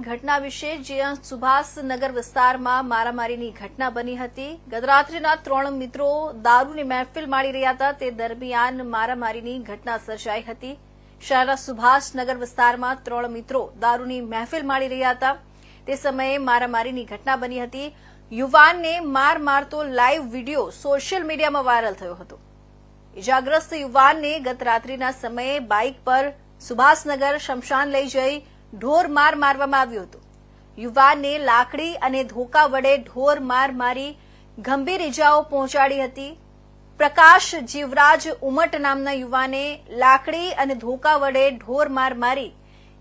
ઘટના વિશે, જ્યાં સુભાષનગર વિસ્તારમાં મારામારીની ઘટના બની હતી। ગતરાત્રિના 3 મિત્રો દારૂની મહેફિલ માણી રહ્યા હતા, તે દરમિયાન મારામારીની ઘટના સર્જાઈ હતી। શહેરના સુભાષનગર વિસ્તારમાં 3 મિત્રો દારૂની મહેફિલ માણી રહ્યા હતા, તે સમયે મારામારીની ઘટના બની હતી। યુવાનને માર મારતો લાઈવ વિડીયો સોશિયલ મીડિયામાં વાયરલ થયો હતો। ઇજાગ્રસ્ત યુવાનને ગત રાત્રિના સમયે બાઇક પર સુભાષનગર શમશાન લઈ જઈ ઢોર માર મારવામાં આવ્યો હતો। યુવાનને લાકડી અને ધોકા વડે ઢોર માર મારી ગંભીર ઇજાઓ પહોંચાડી હતી। પ્રકાશ જીવરાજ ઉમટ નામના યુવાને લાકડી અને ધોકા વડે ઢોર માર મારી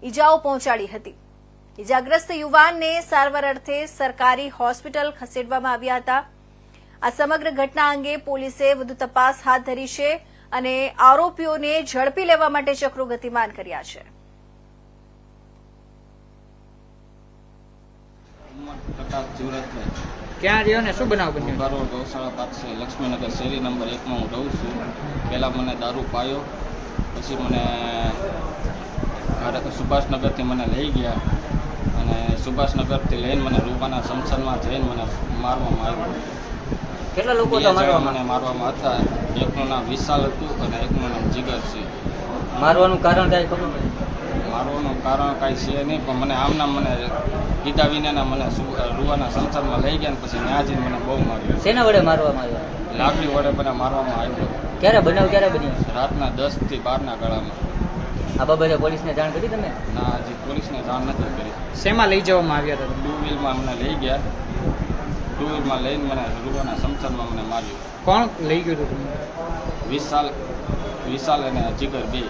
ઇજાઓ પહોંચાડી હતી। ઇજાગ્રસ્ત યુવાનને સારવાર અર્થે સરકારી હોસ્પિટલ ખસેડવામાં આવ્યા હતા। આ સમગ્ર ઘટના અંગે પોલીસે વધુ તપાસ હાથ ધરી છે અને આરોપીઓને ઝડપી લેવા માટે ચક્રો ગતિમાન કર્યા છે। ક્યાં રહ્યો ને શું બનાવ બન્યો? મારો ગૌશાળા પાસે લક્ષ્મીનગર શેરી નંબર 1 માં હું રહું છું। પહેલાં મને દારૂ પાયો, પછી મને સુભાષનગરથી મને લઈ ગયા અને સુભાષનગરથી લઈને મને રૂપાના શમશાનમાં જઈને મને મારવામાં આવ્યો। કેટલા લોકો મને મારવામાં હતા। એકનું નામ વિશાલ હતું અને એકનું નામ જીગર છે। મારવાનું કારણ કઈ ખબર? મારવાનું કારણ કાંઈ છે નહીં, પણ મને આમના મને કીધા વિનાના મને રૂવાના શમશાનમાં લઈ ગયા ને પછી ત્યાં જઈને મને બહુ માર્યો। શેના વડે મારવામાં આવ્યો? લાકડી વડે મને મારવામાં આવ્યો। ક્યારે બનાવ ક્યારે બન્યો? રાતના 10 થી 12 ગાળામાં। આ બાબતે પોલીસને જાણ કરી તમે? ના, હજી પોલીસને જાણ નથી કરી। શેમાં લઈ જવામાં આવ્યા હતા? 2 વ્હીલમાં મને લઈ ગયા। 2 વ્હીલમાં લઈને મને રૂવાના શમશાનમાં મને માર્યો। કોણ લઈ ગયું હતું? વિશાલ અને જીગર 2।